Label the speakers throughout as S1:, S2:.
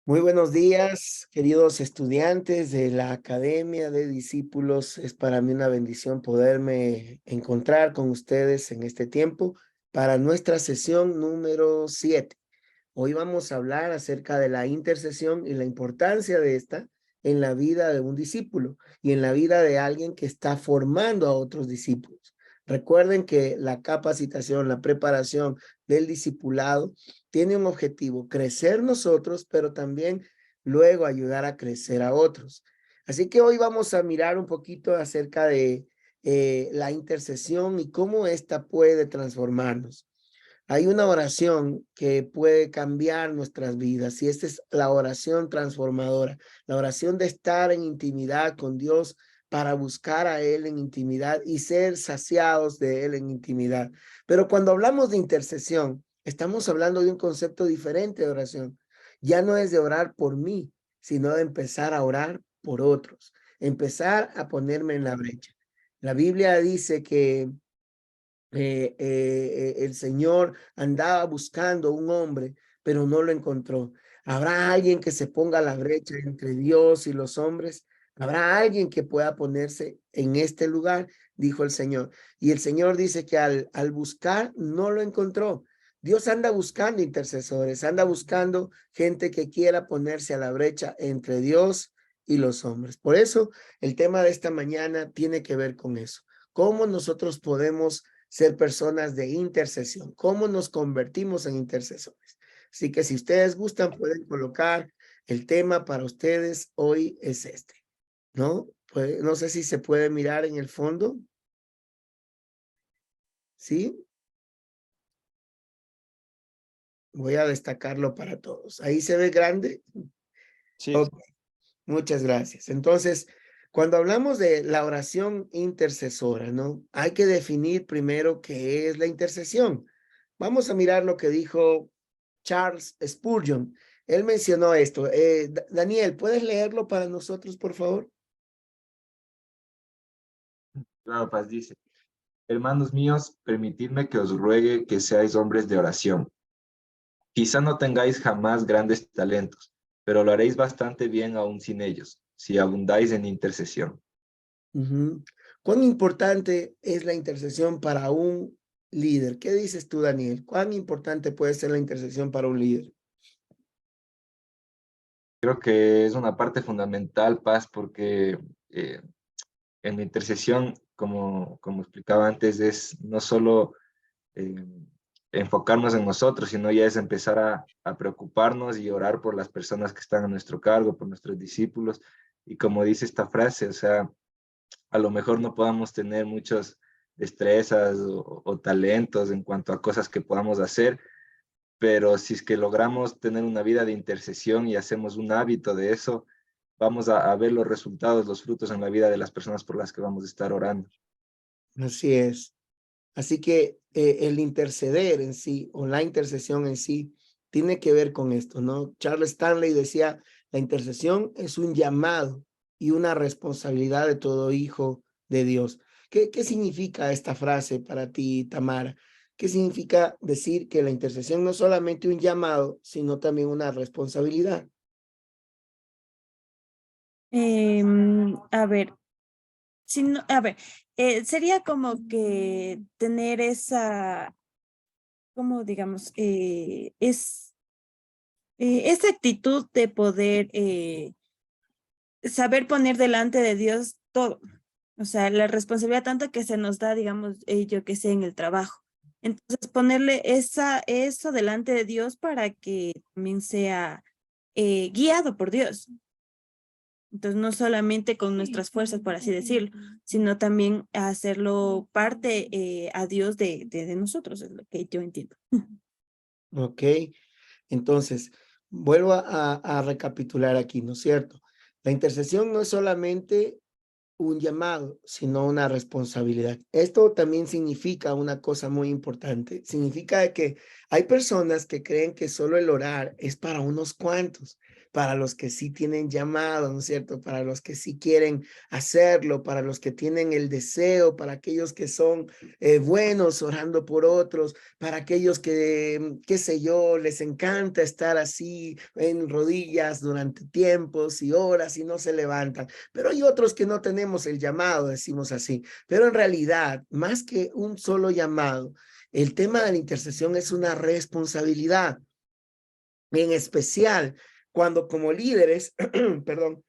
S1: Muy buenos días, queridos estudiantes de la Academia de Discípulos. Es para mí una bendición poderme encontrar con ustedes en este tiempo para nuestra sesión número 7. Hoy vamos a hablar acerca de la intercesión y la importancia de esta en la vida de un discípulo y en la vida de alguien que está formando a otros discípulos. Recuerden que la capacitación, la preparación del discipulado tiene un objetivo: crecer nosotros, pero también luego ayudar a crecer a otros. Así que hoy vamos a mirar un poquito acerca de la intercesión y cómo ésta puede transformarnos. Hay una oración que puede cambiar nuestras vidas y esta es la oración transformadora, la oración de estar en intimidad con Dios para buscar a Él en intimidad y ser saciados de Él en intimidad. Pero cuando hablamos de intercesión, estamos hablando de un concepto diferente de oración. Ya no es de orar por mí, sino de empezar a orar por otros, empezar a ponerme en la brecha. La Biblia dice que el Señor andaba buscando un hombre, pero no lo encontró. ¿Habrá alguien que se ponga a la brecha entre Dios y los hombres? ¿Habrá alguien que pueda ponerse en este lugar? Dijo el Señor. Y el Señor dice que al buscar no lo encontró. Dios anda buscando intercesores, anda buscando gente que quiera ponerse a la brecha entre Dios y los hombres. Por eso el tema de esta mañana tiene que ver con eso. ¿Cómo nosotros podemos ser personas de intercesión? ¿Cómo nos convertimos en intercesores? Así que si ustedes gustan, pueden colocar el tema para ustedes hoy es este, ¿no? Pues, no sé si se puede mirar en el fondo, ¿sí? Voy a destacarlo para todos. ¿Ahí se ve grande?
S2: Sí,
S1: Ok, muchas gracias. Entonces, cuando hablamos de la oración intercesora, ¿no? Hay que definir primero qué es la intercesión. Vamos a mirar lo que dijo Charles Spurgeon. Él mencionó esto. Daniel, ¿puedes leerlo para nosotros, por favor?
S2: claro, Paz dice, hermanos míos, permitidme que os ruegue que seáis hombres de oración. Quizá no tengáis jamás grandes talentos, pero lo haréis bastante bien aún sin ellos, si abundáis en intercesión.
S1: Ujú. ¿Cuán importante es la intercesión para un líder? ¿Qué dices tú, Daniel? ¿Cuán importante puede ser la intercesión para un líder?
S2: Creo que es una parte fundamental, Paz, porque eh, en la intercesión, como explicaba antes, es no solo eh, enfocarnos en nosotros, sino ya es empezar a preocuparnos y orar por las personas que están a nuestro cargo, por nuestros discípulos. Y como dice esta frase, o sea, a lo mejor no podamos tener muchas destrezas o talentos en cuanto a cosas que podamos hacer, pero si es que logramos tener una vida de intercesión y hacemos un hábito de eso, vamos a ver los resultados, los frutos en la vida de las personas por las que vamos a estar orando.
S1: Así es. Así que el interceder en sí o la intercesión en sí tiene que ver con esto, ¿no? Charles Stanley decía, la intercesión es un llamado y una responsabilidad de todo hijo de Dios. ¿Qué significa esta frase para ti, Tamara? ¿Qué significa decir que la intercesión no es solamente un llamado, sino también una responsabilidad?
S3: A ver, si no, a ver, sería como que tener esa, como digamos, esa actitud de poder saber poner delante de Dios todo. O sea, la responsabilidad tanto que se nos da, digamos, yo que sé, en el trabajo. Entonces, ponerle eso delante de Dios para que también sea guiado por Dios. Entonces, no solamente con nuestras fuerzas, por así decirlo, sino también hacerlo parte a Dios de nosotros, es lo que yo entiendo.
S1: Ok, entonces vuelvo a recapitular aquí, ¿no es cierto? La intercesión no es solamente un llamado, sino una responsabilidad. Esto también significa una cosa muy importante. Significa que hay personas que creen que solo el orar es para unos cuantos, para los que sí tienen llamado, ¿no es cierto? Para los que sí quieren hacerlo, para los que tienen el deseo, para aquellos que son buenos orando por otros, para aquellos que, qué sé yo, les encanta estar así en rodillas durante tiempos y horas y no se levantan. Pero hay otros que no tenemos el llamado, decimos así. Pero en realidad, más que un solo llamado, el tema de la intercesión es una responsabilidad, en especial cuando como líderes, perdón,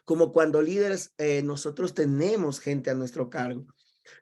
S1: como cuando líderes nosotros tenemos gente a nuestro cargo.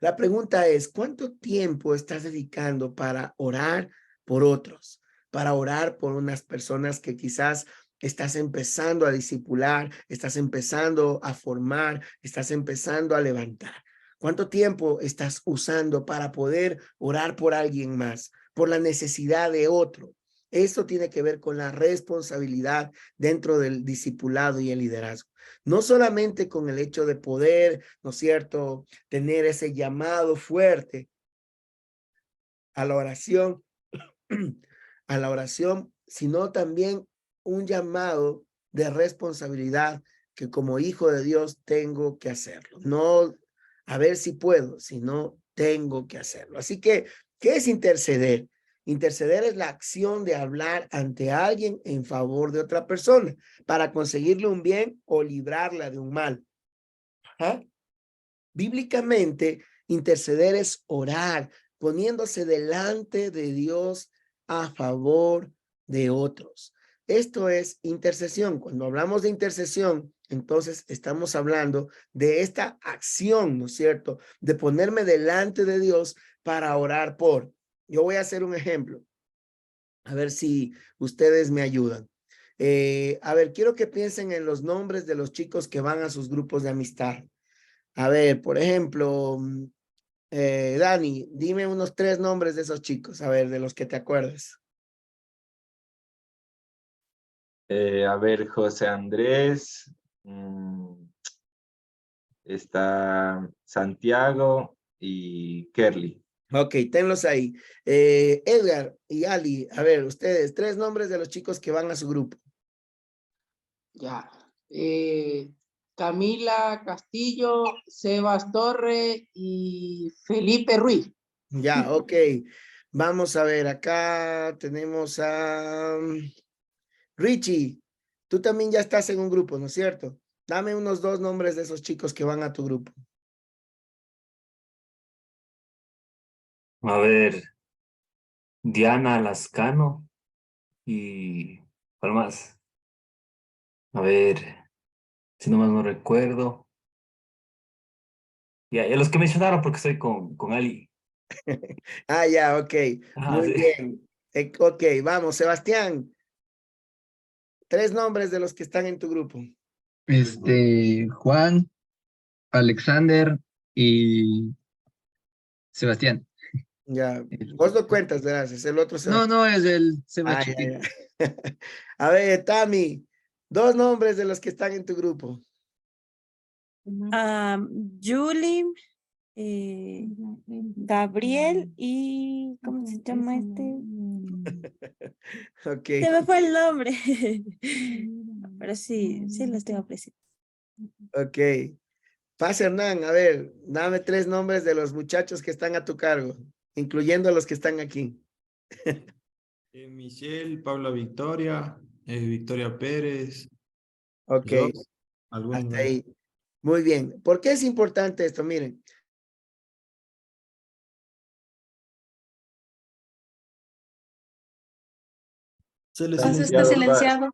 S1: La pregunta es, ¿cuánto tiempo estás dedicando para orar por otros? Para orar por unas personas que quizás estás empezando a discipular, estás empezando a formar, estás empezando a levantar. ¿Cuánto tiempo estás usando para poder orar por alguien más, por la necesidad de otro? Esto tiene que ver con la responsabilidad dentro del discipulado y el liderazgo. No solamente con el hecho de poder, ¿no es cierto?, tener ese llamado fuerte a la oración, sino también un llamado de responsabilidad que como hijo de Dios tengo que hacerlo. No a ver si puedo, sino tengo que hacerlo. Así que, ¿qué es interceder? Interceder es la acción de hablar ante alguien en favor de otra persona para conseguirle un bien o librarla de un mal. ¿Ah? Bíblicamente, interceder es orar, poniéndose delante de Dios a favor de otros. Esto es intercesión. Cuando hablamos de intercesión, entonces estamos hablando de esta acción, ¿no es cierto? De ponerme delante de Dios para orar por. Yo voy a hacer un ejemplo, a ver si ustedes me ayudan. A ver, quiero que piensen en los nombres de los chicos que van a sus grupos de amistad. A ver, por ejemplo, Dani, dime unos 3 nombres de esos chicos, a ver, de los que te acuerdes.
S2: A ver, José Andrés, está Santiago y Kerly.
S1: Ok, tenlos ahí. Edgar y Ali, a ver, ustedes, 3 nombres de los chicos que van a su grupo.
S4: Ya. Camila Castillo, Sebas Torre y Felipe Ruiz.
S1: Ya, ok. Vamos a ver, acá tenemos a Richie. Tú también ya estás en un grupo, ¿no es cierto? Dame unos 2 nombres de esos chicos que van a tu grupo.
S5: A ver, Diana Lascano y ¿cuál más? A ver, si no más no recuerdo. Ya, los que mencionaron porque estoy con Ali.
S1: Ah, ya, ok.
S5: Ajá,
S1: Muy
S5: sí.
S1: bien. Ok, vamos, Sebastián. 3 nombres de los que están en tu grupo.
S6: Juan, Alexander y Sebastián.
S1: Ya,
S6: El-
S1: vos lo cuentas, verás, es el otro
S6: No,
S1: Sebastián.
S6: no, es el Seba
S1: Ah, ya,
S6: chiquito.
S1: ya. A ver, Tami, 2 nombres de los que están en tu grupo.
S3: Julie, Gabriel y ¿cómo se llama este?
S1: Ok,
S3: Se me fue el nombre. Pero sí, sí los tengo presentes.
S1: ok. Paz Hernán, a ver, dame 3 nombres de los muchachos que están a tu cargo, incluyendo los que están aquí.
S7: Michelle, Paula Victoria, Victoria Pérez,
S1: Ok,
S7: Jos, algunos
S1: hasta
S7: de
S1: ahí. Muy bien. ¿Por qué es importante esto? Miren,
S7: Se les
S2: Paso está
S7: silenciado.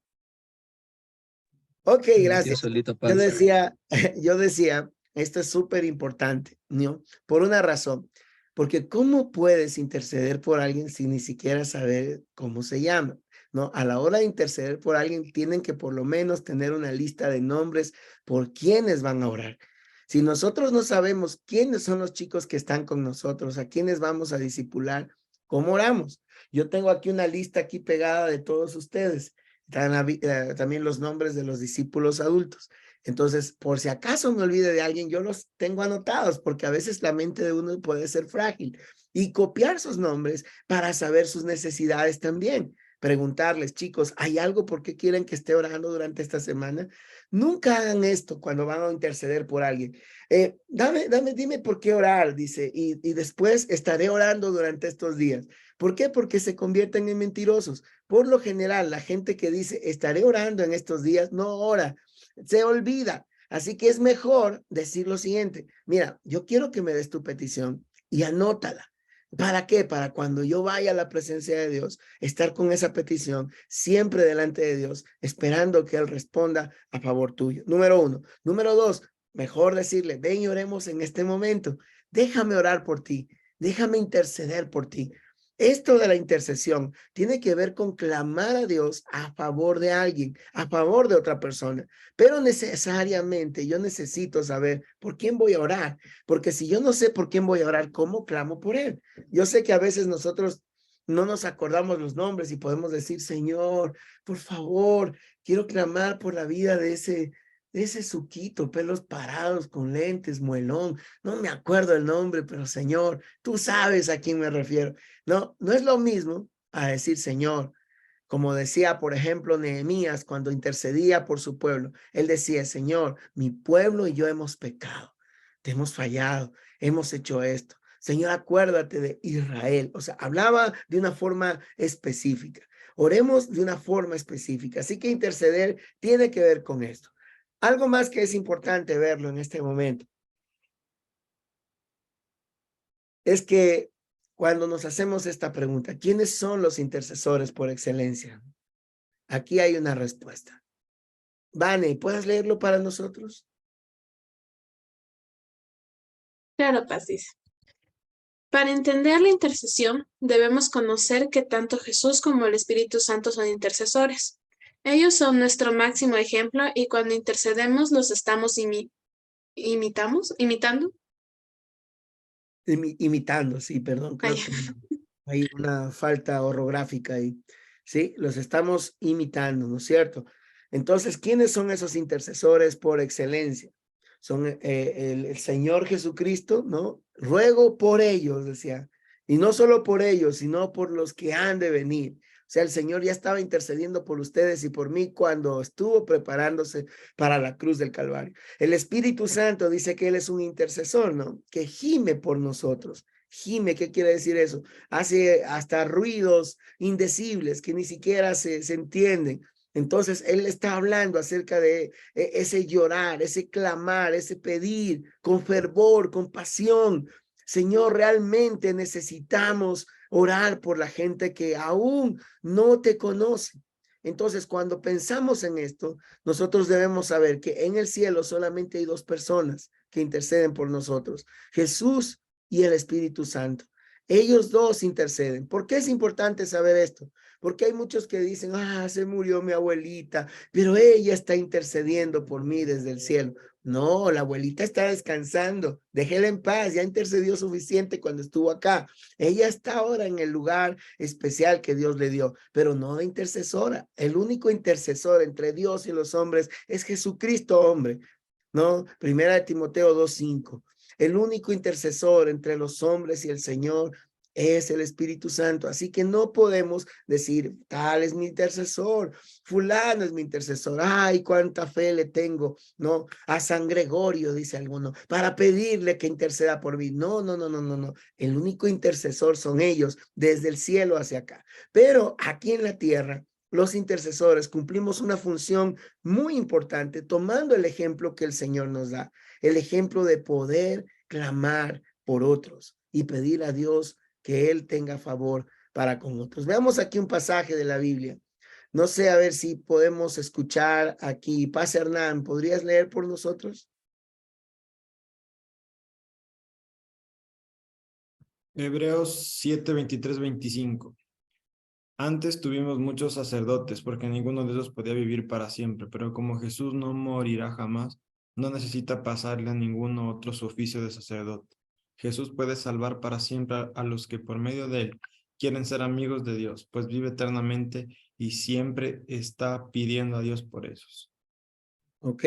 S1: ok,
S6: Se metió
S1: gracias.
S6: solito
S1: Yo
S6: Paz.
S1: decía, yo decía, esto es súper importante, ¿no? Por una razón, porque ¿cómo puedes interceder por alguien sin ni siquiera saber cómo se llama? ¿No? A la hora de interceder por alguien, tienen que por lo menos tener una lista de nombres por quienes van a orar. Si nosotros no sabemos quiénes son los chicos que están con nosotros, a quiénes vamos a discipular, ¿cómo oramos? Yo tengo aquí una lista aquí pegada de todos ustedes. También los nombres de los discípulos adultos. Entonces, por si acaso me olvide de alguien, yo los tengo anotados porque a veces la mente de uno puede ser frágil y copiar sus nombres para saber sus necesidades también. preguntarles, chicos, ¿hay algo por qué quieren que esté orando durante esta semana? Nunca hagan esto cuando van a interceder por alguien. Dime por qué orar, dice, y después estaré orando durante estos días. ¿Por qué? Porque se convierten en mentirosos. Por lo general, la gente que dice, estaré orando en estos días, no ora, se olvida. Así que es mejor decir lo siguiente, mira, yo quiero que me des tu petición y anótala. ¿Para qué? Para cuando yo vaya a la presencia de Dios, estar con esa petición siempre delante de Dios, esperando que Él responda a favor tuyo. Número 1. Número 2, mejor decirle, ven y oremos en este momento. Déjame orar por ti, déjame interceder por ti. Esto de la intercesión tiene que ver con clamar a Dios a favor de alguien, a favor de otra persona. Pero necesariamente yo necesito saber por quién voy a orar, porque si yo no sé por quién voy a orar, ¿cómo clamo por él? Yo sé que a veces nosotros no nos acordamos los nombres y podemos decir, Señor, por favor, quiero clamar por la vida de ese suquito, pelos parados, con lentes, muelón. No me acuerdo el nombre, pero Señor, tú sabes a quién me refiero. No, no es lo mismo a decir, Señor, como decía, por ejemplo, Nehemías cuando intercedía por su pueblo. Él decía, Señor, mi pueblo y yo hemos pecado, te hemos fallado, hemos hecho esto. Señor, acuérdate de Israel. O sea, hablaba de una forma específica. Oremos de una forma específica. Así que interceder tiene que ver con esto. Algo más que es importante verlo en este momento es que cuando nos hacemos esta pregunta, ¿quiénes son los intercesores por excelencia? Aquí hay una respuesta. Vane, ¿puedes leerlo para nosotros?
S8: Claro, Pacis. Para entender la intercesión, debemos conocer que tanto Jesús como el Espíritu Santo son intercesores. Ellos son nuestro máximo ejemplo y cuando intercedemos los estamos imitando.
S1: Imitando, sí, perdón, creo que hay una falta ortográfica ahí. Sí, los estamos imitando, ¿no es cierto? Entonces, ¿quiénes son esos intercesores por excelencia? Son el Señor Jesucristo, ¿no? Ruego por ellos, decía, y no solo por ellos, sino por los que han de venir. O sea, el Señor ya estaba intercediendo por ustedes y por mí cuando estuvo preparándose para la cruz del Calvario. El Espíritu Santo dice que Él es un intercesor, ¿no? Que gime por nosotros. Gime, ¿qué quiere decir eso? Hace hasta ruidos indecibles que ni siquiera se entienden. Entonces, Él está hablando acerca de ese llorar, ese clamar, ese pedir con fervor, con pasión. Señor, realmente necesitamos orar por la gente que aún no te conoce. Entonces, cuando pensamos en esto, nosotros debemos saber que en el cielo solamente hay dos personas que interceden por nosotros, Jesús y el Espíritu Santo. Ellos dos interceden. ¿Por qué es importante saber esto? Porque hay muchos que dicen, se murió mi abuelita, pero ella está intercediendo por mí desde el cielo. No, la abuelita está descansando, déjela en paz, ya intercedió suficiente cuando estuvo acá. Ella está ahora en el lugar especial que Dios le dio, pero no de intercesora. El único intercesor entre Dios y los hombres es Jesucristo, hombre. ¿No? Primera de Timoteo 2:5. El único intercesor entre los hombres y el Señor es el Espíritu Santo. Así que no podemos decir, tal es mi intercesor, fulano es mi intercesor. Ay, cuánta fe le tengo, ¿no? A San Gregorio, dice alguno, para pedirle que interceda por mí. No, no, no, no, no, no. El único intercesor son ellos, desde el cielo hacia acá. Pero aquí en la tierra, los intercesores cumplimos una función muy importante, tomando el ejemplo que el Señor nos da, el ejemplo de poder clamar por otros y pedir a Dios que Él tenga favor para con otros. Veamos aquí un pasaje de la Biblia. No sé, a ver si podemos escuchar aquí. Paz Hernán, ¿podrías leer por nosotros?
S7: Hebreos 7, 23, 25. Antes tuvimos muchos sacerdotes, porque ninguno de ellos podía vivir para siempre, pero como Jesús no morirá jamás, no necesita pasarle a ningún otro su oficio de sacerdote. Jesús puede salvar para siempre a los que por medio de él quieren ser amigos de Dios, pues vive eternamente y siempre está pidiendo a Dios por ellos.
S1: Ok,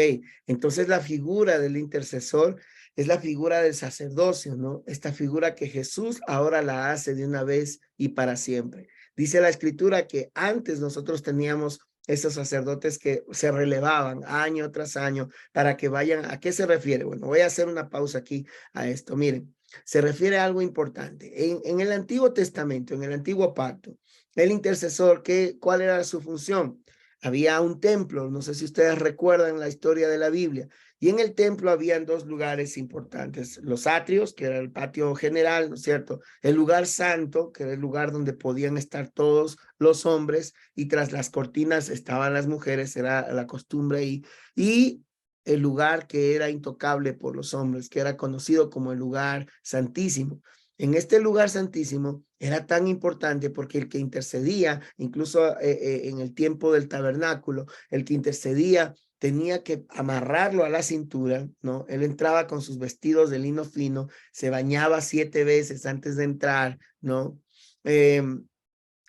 S1: entonces la figura del intercesor es la figura del sacerdocio, ¿no? Esta figura que Jesús ahora la hace de una vez y para siempre. Dice la escritura que antes nosotros teníamos esos sacerdotes que se relevaban año tras año para que vayan. ¿A qué se refiere? Bueno, voy a hacer una pausa aquí a esto. Miren, se refiere a algo importante. En el Antiguo Testamento, en el Antiguo Pacto, el intercesor, ¿cuál era su función? Había un templo, no sé si ustedes recuerdan la historia de la Biblia, y en el templo habían dos lugares importantes, los atrios, que era el patio general, ¿no es cierto? El lugar santo, que era el lugar donde podían estar todos los hombres, y tras las cortinas estaban las mujeres, era la costumbre ahí, y el lugar que era intocable por los hombres, que era conocido como el lugar santísimo. En este lugar santísimo era tan importante porque el que intercedía, incluso en el tiempo del tabernáculo, el que intercedía tenía que amarrarlo a la cintura, ¿no? Él entraba con sus vestidos de lino fino, se bañaba 7 veces antes de entrar, ¿no?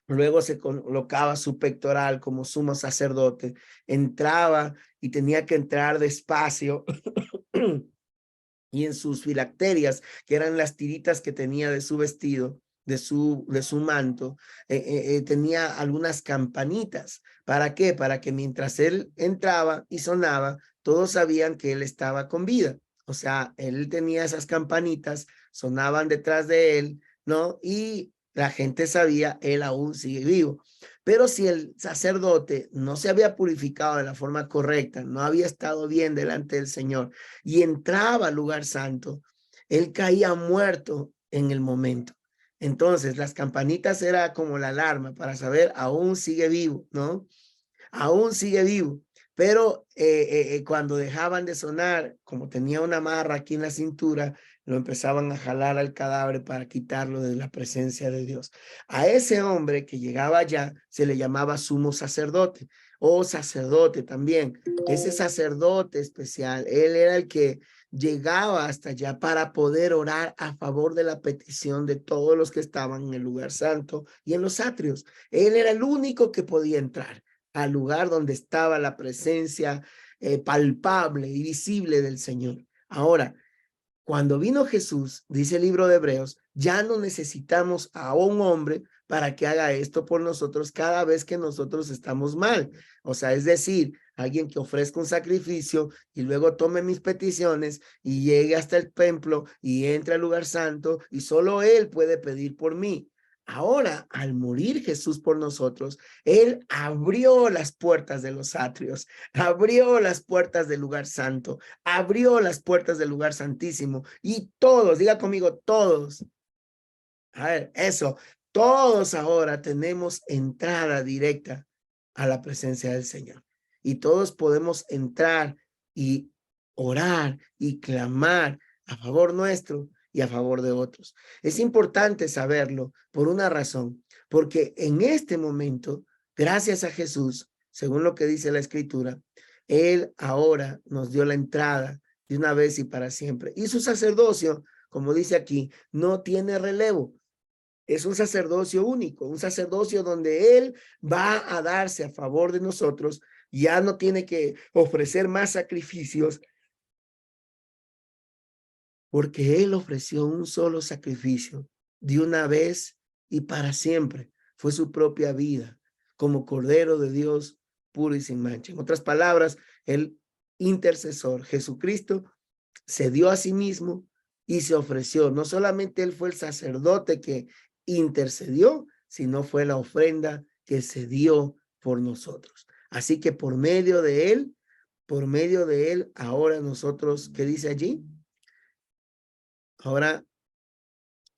S1: Luego se colocaba su pectoral como sumo sacerdote, entraba y tenía que entrar despacio. Y en sus filacterias, que eran las tiritas que tenía de su vestido, de su manto, tenía algunas campanitas. ¿Para qué? Para que mientras él entraba y sonaba, todos sabían que él estaba con vida. O sea, él tenía esas campanitas, sonaban detrás de él, ¿no? Y la gente sabía, él aún sigue vivo. Pero si el sacerdote no se había purificado de la forma correcta, no había estado bien delante del Señor y entraba al lugar santo, él caía muerto en el momento. Entonces, las campanitas era como la alarma para saber, aún sigue vivo, ¿no? Aún sigue vivo. Pero cuando dejaban de sonar, como tenía una amarra aquí en la cintura, lo empezaban a jalar al cadáver para quitarlo de la presencia de Dios. A ese hombre que llegaba allá se le llamaba sumo sacerdote o sacerdote también. Ese sacerdote especial, él era el que llegaba hasta allá para poder orar a favor de la petición de todos los que estaban en el lugar santo y en los atrios. Él era el único que podía entrar al lugar donde estaba la presencia palpable y visible del Señor. Ahora, cuando vino Jesús, dice el libro de Hebreos, ya no necesitamos a un hombre para que haga esto por nosotros cada vez que nosotros estamos mal. O sea, es decir, alguien que ofrezca un sacrificio y luego tome mis peticiones y llegue hasta el templo y entre al lugar santo y solo él puede pedir por mí. Ahora, al morir Jesús por nosotros, él abrió las puertas de los atrios, abrió las puertas del lugar santo, abrió las puertas del lugar santísimo y todos, diga conmigo, todos. A ver, eso, todos ahora tenemos entrada directa a la presencia del Señor y todos podemos entrar y orar y clamar a favor nuestro y a favor de otros. Es importante saberlo por una razón, porque en este momento, gracias a Jesús, según lo que dice la Escritura, Él ahora nos dio la entrada de una vez y para siempre. Y su sacerdocio, como dice aquí, no tiene relevo. Es un sacerdocio único, un sacerdocio donde Él va a darse a favor de nosotros. Ya no tiene que ofrecer más sacrificios, porque Él ofreció un solo sacrificio de una vez y para siempre. Fue su propia vida como Cordero de Dios puro y sin mancha. En otras palabras, el intercesor Jesucristo se dio a sí mismo y se ofreció. No solamente Él fue el sacerdote que intercedió, sino fue la ofrenda que se dio por nosotros. Así que por medio de Él, ahora nosotros, ¿qué dice allí? Ahora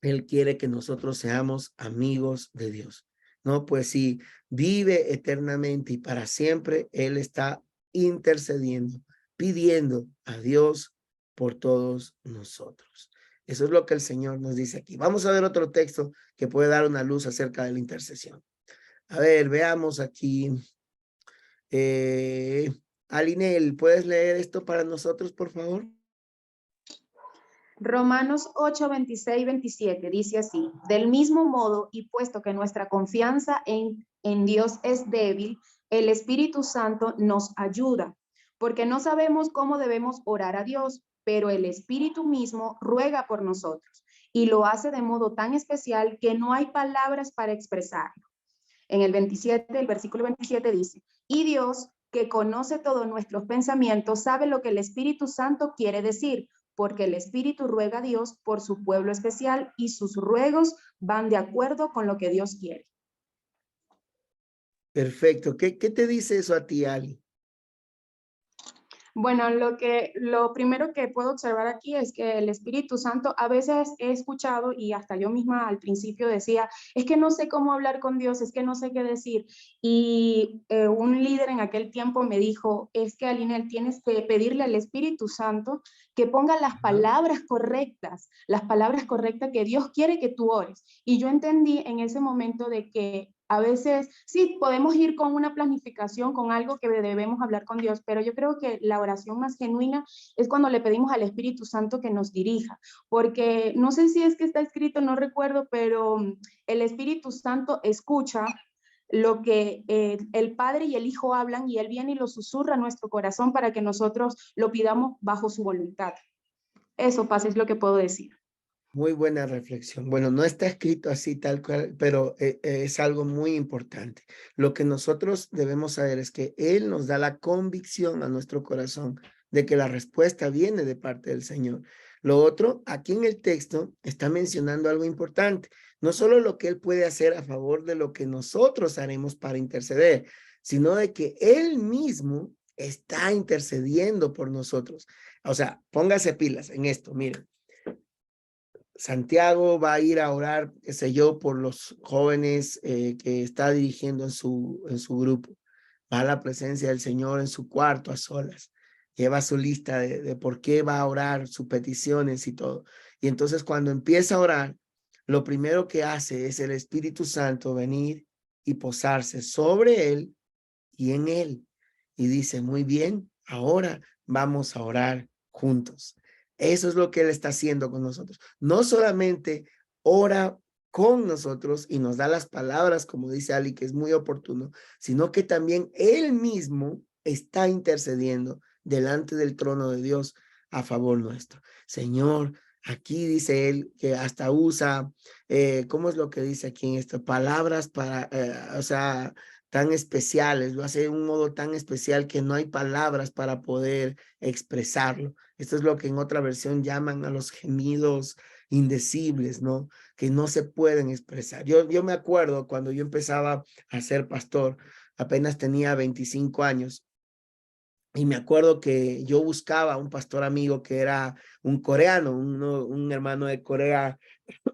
S1: Él quiere que nosotros seamos amigos de Dios, ¿no? Pues si vive eternamente y para siempre, Él está intercediendo, pidiendo a Dios por todos nosotros. Eso es lo que el Señor nos dice aquí. Vamos a ver otro texto que puede dar una luz acerca de la intercesión. A ver, veamos aquí. Alinel, ¿puedes leer esto para nosotros, por favor?
S9: Romanos 8, 26 y 27 dice así: del mismo modo, y puesto que nuestra confianza en Dios es débil, el Espíritu Santo nos ayuda, porque no sabemos cómo debemos orar a Dios, pero el Espíritu mismo ruega por nosotros y lo hace de modo tan especial que no hay palabras para expresarlo. En el versículo 27 dice, y Dios, que conoce todos nuestros pensamientos, sabe lo que el Espíritu Santo quiere decir, porque el Espíritu ruega a Dios por su pueblo especial y sus ruegos van de acuerdo con lo que Dios quiere.
S1: Perfecto. ¿Qué te dice eso a ti, Ali?
S9: Bueno, lo primero que puedo observar aquí es que el Espíritu Santo, a veces he escuchado y hasta yo misma al principio decía, es que no sé cómo hablar con Dios, es que no sé qué decir. Y un líder en aquel tiempo me dijo, es que Alinel, tienes que pedirle al Espíritu Santo que ponga las palabras correctas que Dios quiere que tú ores. Y yo entendí en ese momento de que a veces sí podemos ir con una planificación, con algo que debemos hablar con Dios, pero yo creo que la oración más genuina es cuando le pedimos al Espíritu Santo que nos dirija, porque no sé si es que está escrito, no recuerdo, pero el Espíritu Santo escucha lo que el Padre y el Hijo hablan y Él viene y lo susurra a nuestro corazón para que nosotros lo pidamos bajo su voluntad. Eso, Paz, es lo que puedo decir.
S1: Muy buena reflexión. Bueno, no está escrito así tal cual, pero es algo muy importante. Lo que nosotros debemos saber es que Él nos da la convicción a nuestro corazón de que la respuesta viene de parte del Señor. Lo otro, aquí en el texto está mencionando algo importante. No solo lo que Él puede hacer a favor de lo que nosotros haremos para interceder, sino de que Él mismo está intercediendo por nosotros. O sea, póngase pilas en esto, miren. Santiago va a ir a orar, qué sé yo, por los jóvenes que está dirigiendo en su grupo. Va a la presencia del Señor en su cuarto a solas. Lleva su lista de por qué va a orar, sus peticiones y todo. Y entonces cuando empieza a orar, lo primero que hace es el Espíritu Santo venir y posarse sobre él y en él. Y dice, muy bien, ahora vamos a orar juntos. Eso es lo que Él está haciendo con nosotros. No solamente ora con nosotros y nos da las palabras, como dice Ali, que es muy oportuno, sino que también Él mismo está intercediendo delante del trono de Dios a favor nuestro. Señor, aquí dice Él que hasta usa, ¿cómo es lo que dice aquí en esto? Palabras para, o sea, tan especiales, lo hace de un modo tan especial que no hay palabras para poder expresarlo. Esto es lo que en otra versión llaman a los gemidos indecibles, ¿no? Que no se pueden expresar. Yo me acuerdo cuando yo empezaba a ser pastor, apenas tenía 25 años, y me acuerdo que yo buscaba un pastor amigo que era un coreano, un hermano de Corea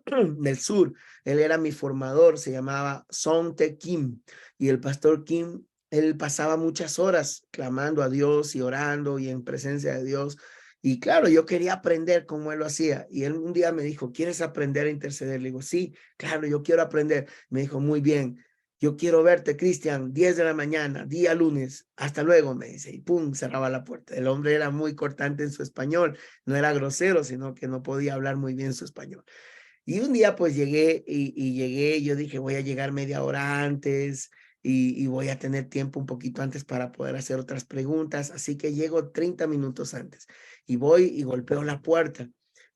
S1: del Sur. Él era mi formador, se llamaba Song Tae Kim. Y el pastor Kim, él pasaba muchas horas clamando a Dios y orando y en presencia de Dios. Y claro, yo quería aprender cómo él lo hacía. Y él un día me dijo, ¿quieres aprender a interceder? Le digo, sí, claro, yo quiero aprender. Me dijo, muy bien. Yo quiero verte, Cristian, 10 de la mañana, día lunes. Hasta luego, me dice. Y pum, cerraba la puerta. El hombre era muy cortante en su español. No era grosero, sino que no podía hablar muy bien su español. Y un día pues llegué y yo dije, voy a llegar media hora antes y voy a tener tiempo un poquito antes para poder hacer otras preguntas. Así que llego 30 minutos antes y voy y golpeo la puerta.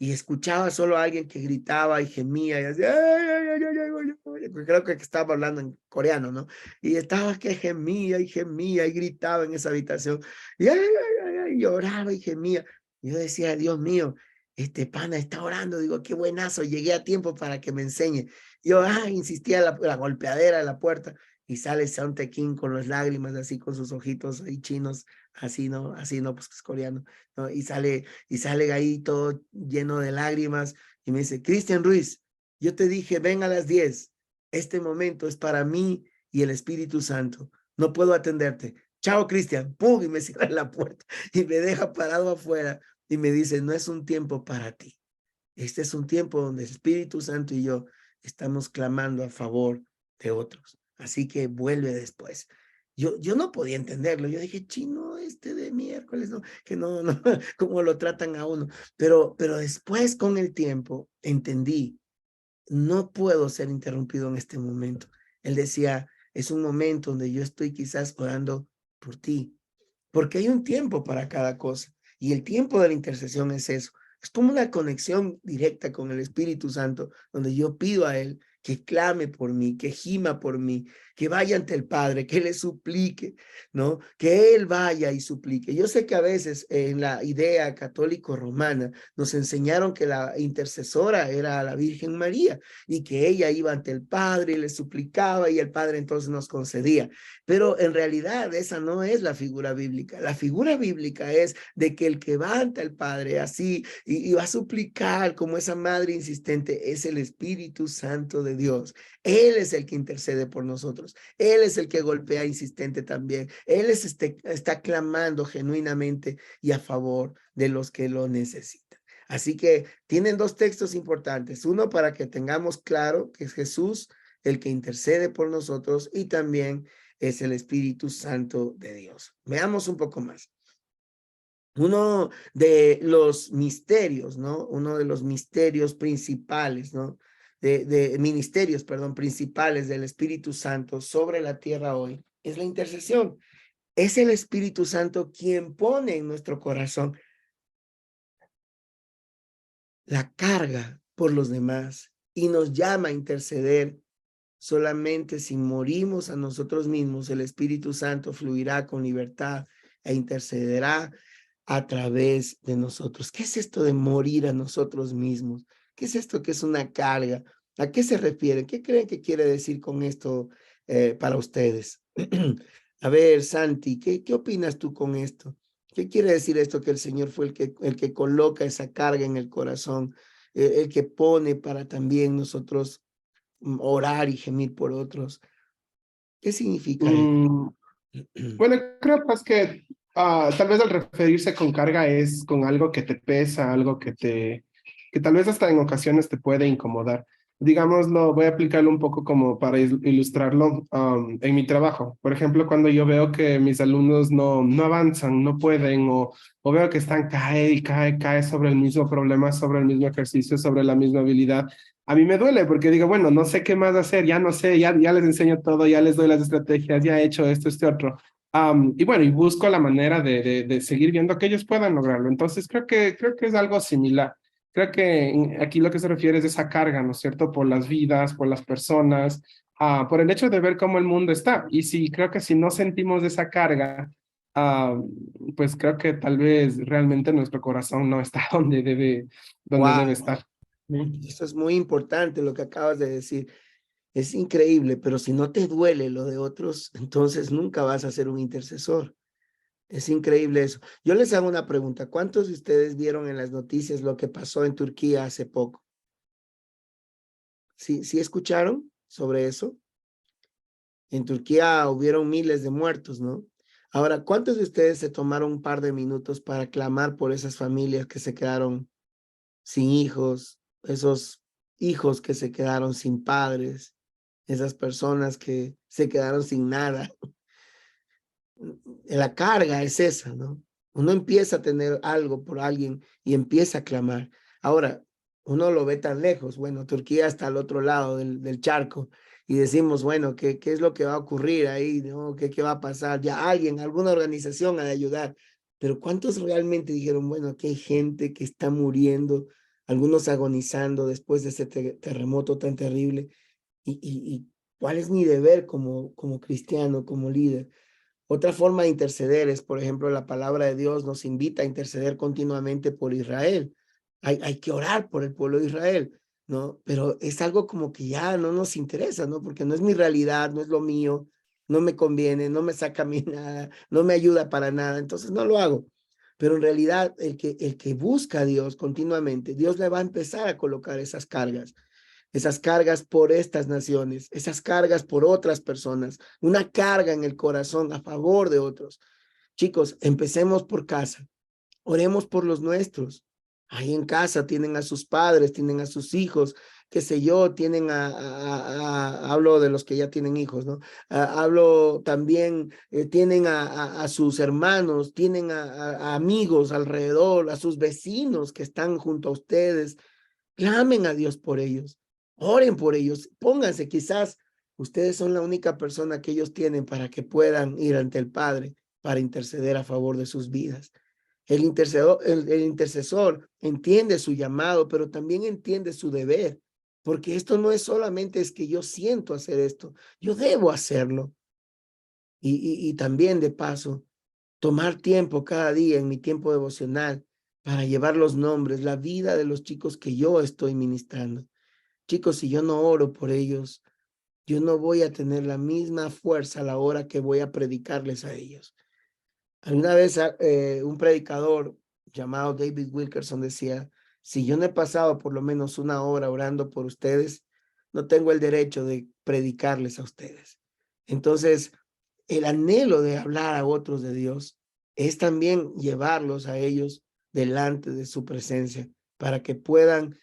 S1: Y escuchaba solo a alguien que gritaba y gemía y hacía, "Ay, ay, ay, ay, ay, ay", ay". Creo que estaba hablando en coreano, ¿no? Y estaba que gemía y gritaba en esa habitación. Y ay, ay, ay, ay, lloraba y gemía. Yo decía, Dios mío, este pana está orando, digo, qué buenazo, llegué a tiempo para que me enseñe. Yo, insistía la golpeadera de la puerta y sale Sound Tae Kim con las lágrimas, así con sus ojitos ahí chinos, así no, pues es coreano, ¿no? Y sale ahí todo lleno de lágrimas y me dice, Cristian Ruiz, yo te dije, ven a las 10, este momento es para mí y el Espíritu Santo, no puedo atenderte. Chao, Cristian, pum, y me cierra la puerta y me deja parado afuera. Y me dice, no es un tiempo para ti. Este es un tiempo donde el Espíritu Santo y yo estamos clamando a favor de otros. Así que vuelve después. Yo no podía entenderlo. Yo dije, chino, de miércoles, ¿no? Que no, cómo lo tratan a uno. Pero después con el tiempo entendí, no puedo ser interrumpido en este momento. Él decía, es un momento donde yo estoy quizás orando por ti. porque hay un tiempo para cada cosa. Y el tiempo de la intercesión es eso. Es como una conexión directa con el Espíritu Santo, donde yo pido a Él que clame por mí, que gima por mí, que vaya ante el Padre, que le suplique, ¿no? Que Él vaya y suplique. Yo sé que a veces en la idea católico-romana nos enseñaron que la intercesora era la Virgen María y que ella iba ante el Padre y le suplicaba y el Padre entonces nos concedía. Pero en realidad esa no es la figura bíblica. La figura bíblica es de que el que va ante el Padre así y va a suplicar como esa madre insistente es el Espíritu Santo de Dios. Él es el que intercede por nosotros. Él es el que golpea insistente también. Él está clamando genuinamente y a favor de los que lo necesitan. Así que tienen dos textos importantes. Uno para que tengamos claro que es Jesús el que intercede por nosotros y también es el Espíritu Santo de Dios. Veamos un poco más. Uno de los misterios, ¿no? Uno de los misterios principales, ¿no? De ministerios, perdón, principales del Espíritu Santo sobre la tierra hoy es la intercesión. Es el Espíritu Santo quien pone en nuestro corazón la carga por los demás y nos llama a interceder. Solamente si morimos a nosotros mismos, el Espíritu Santo fluirá con libertad e intercederá a través de nosotros. ¿Qué es esto de morir a nosotros mismos? ¿Qué es esto que es una carga? ¿A qué se refiere? ¿Qué creen que quiere decir con esto para ustedes? A ver, Santi, ¿qué opinas tú con esto? ¿Qué quiere decir esto que el Señor fue el que coloca esa carga en el corazón, el que pone para también nosotros orar y gemir por otros? ¿Qué significa eso?
S10: Bueno, creo pues que tal vez al referirse con carga es con algo que te pesa, algo que tal vez hasta en ocasiones te puede incomodar. Digámoslo, voy a aplicarlo un poco como para ilustrarlo en mi trabajo. Por ejemplo, cuando yo veo que mis alumnos no avanzan, no pueden, o veo que están cae y cae sobre el mismo problema, sobre el mismo ejercicio, sobre la misma habilidad, a mí me duele porque digo, bueno, no sé qué más hacer, ya no sé, ya les enseño todo, ya les doy las estrategias, ya he hecho esto, este otro. Y bueno, y busco la manera de seguir viendo que ellos puedan lograrlo. Entonces, creo que es algo similar. Creo que aquí lo que se refiere es esa carga, ¿no es cierto? Por las vidas, por las personas, por el hecho de ver cómo el mundo está. Y sí, creo que si no sentimos esa carga, pues creo que tal vez realmente nuestro corazón no está donde debe
S1: Wow,
S10: estar.
S1: eso es muy importante lo que acabas de decir. Es increíble, pero si no te duele lo de otros, entonces nunca vas a ser un intercesor. Es increíble eso. Yo les hago una pregunta. ¿Cuántos de ustedes vieron en las noticias lo que pasó en Turquía hace poco? ¿Sí escucharon sobre eso? En Turquía hubieron miles de muertos, ¿no? Ahora, ¿cuántos de ustedes se tomaron un par de minutos para clamar por esas familias que se quedaron sin hijos, esos hijos que se quedaron sin padres, esas personas que se quedaron sin nada? La carga es esa, ¿no? Uno empieza a tener algo por alguien y empieza a clamar. Ahora, uno lo ve tan lejos. Bueno, Turquía está al otro lado del charco y decimos, bueno, ¿qué es lo que va a ocurrir ahí? ¿No? ¿Qué va a pasar? Ya alguien, alguna organización ha de ayudar. Pero ¿cuántos realmente dijeron, bueno, aquí hay gente que está muriendo, algunos agonizando después de ese terremoto tan terrible? ¿Y cuál es mi deber como cristiano, como líder? Otra forma de interceder es, por ejemplo, la palabra de Dios nos invita a interceder continuamente por Israel. Hay que orar por el pueblo de Israel, ¿no? Pero es algo como que ya no nos interesa, ¿no? Porque no es mi realidad, no es lo mío, no me conviene, no me saca a mí nada, no me ayuda para nada, entonces no lo hago. Pero en realidad el que busca a Dios continuamente, Dios le va a empezar a colocar esas cargas por estas naciones, esas cargas por otras personas, una carga en el corazón a favor de otros. Chicos, empecemos por casa, oremos por los nuestros. Ahí en casa tienen a sus padres, tienen a sus hijos, qué sé yo, tienen hablo de los que ya tienen hijos, ¿no? Hablo también, tienen a sus hermanos, tienen a amigos alrededor, a sus vecinos que están junto a ustedes. Clamen a Dios por ellos. Oren por ellos, pónganse, quizás ustedes son la única persona que ellos tienen para que puedan ir ante el Padre para interceder a favor de sus vidas. El intercesor entiende su llamado, pero también entiende su deber, porque esto no es solamente es que yo siento hacer esto, yo debo hacerlo. Y también de paso, tomar tiempo cada día en mi tiempo devocional para llevar los nombres, la vida de los chicos que yo estoy ministrando. Chicos, si yo no oro por ellos, yo no voy a tener la misma fuerza a la hora que voy a predicarles a ellos. Alguna vez un predicador llamado David Wilkerson decía, si yo no he pasado por lo menos una hora orando por ustedes, no tengo el derecho de predicarles a ustedes. Entonces, el anhelo de hablar a otros de Dios es también llevarlos a ellos delante de su presencia para que puedan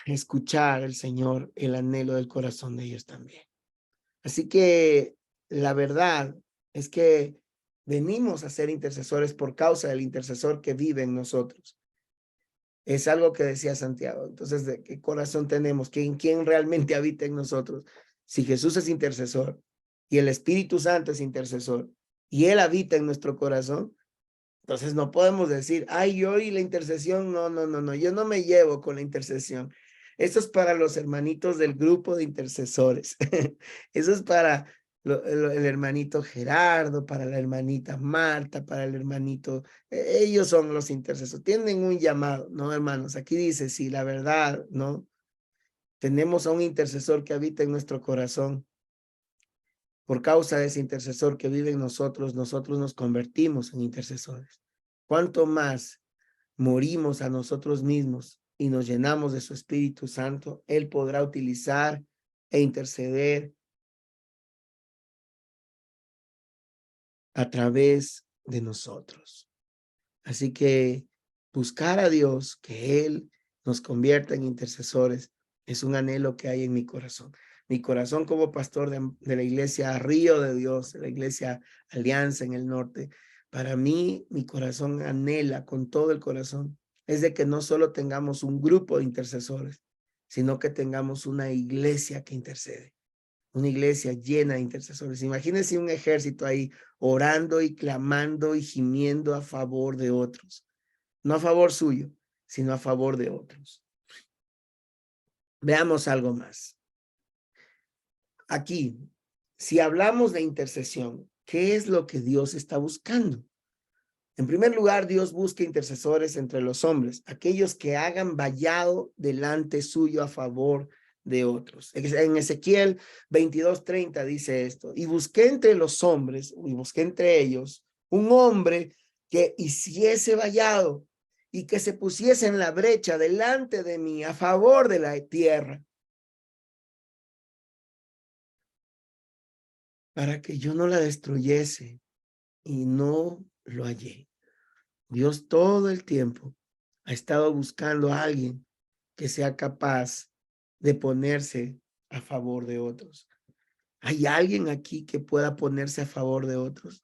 S1: escuchar al Señor, el anhelo del corazón de ellos también. Así que la verdad es que venimos a ser intercesores por causa del intercesor que vive en nosotros. Es algo que decía Santiago. Entonces, ¿de qué corazón tenemos? ¿Quién realmente habita en nosotros? Si Jesús es intercesor y el Espíritu Santo es intercesor y Él habita en nuestro corazón, entonces no podemos decir, ay, yo y la intercesión, no, yo no me llevo con la intercesión. Eso es para los hermanitos del grupo de intercesores. Eso es para el hermanito Gerardo, para la hermanita Marta, para el hermanito, ellos son los intercesores. Tienen un llamado, ¿no, hermanos? Aquí dice, sí, la verdad, ¿no? Tenemos a un intercesor que habita en nuestro corazón. Por causa de ese intercesor que vive en nosotros, nosotros nos convertimos en intercesores. Cuanto más morimos a nosotros mismos y nos llenamos de su Espíritu Santo, Él podrá utilizar e interceder a través de nosotros. Así que buscar a Dios, que Él nos convierta en intercesores, es un anhelo que hay en mi corazón. Mi corazón como pastor de la iglesia Río de Dios, de la iglesia Alianza en el norte, para mí, mi corazón anhela con todo el corazón, es de que no solo tengamos un grupo de intercesores, sino que tengamos una iglesia que intercede, una iglesia llena de intercesores. Imagínense un ejército ahí orando y clamando y gimiendo a favor de otros, no a favor suyo, sino a favor de otros. Veamos algo más. Aquí, si hablamos de intercesión, ¿qué es lo que Dios está buscando? En primer lugar, Dios busca intercesores entre los hombres, aquellos que hagan vallado delante suyo a favor de otros. En Ezequiel 22:30 dice esto, y busqué entre los hombres, y busqué entre ellos, un hombre que hiciese vallado y que se pusiese en la brecha delante de mí a favor de la tierra, para que yo no la destruyese, y no lo hallé. Dios todo el tiempo ha estado buscando a alguien que sea capaz de ponerse a favor de otros. ¿Hay alguien aquí que pueda ponerse a favor de otros?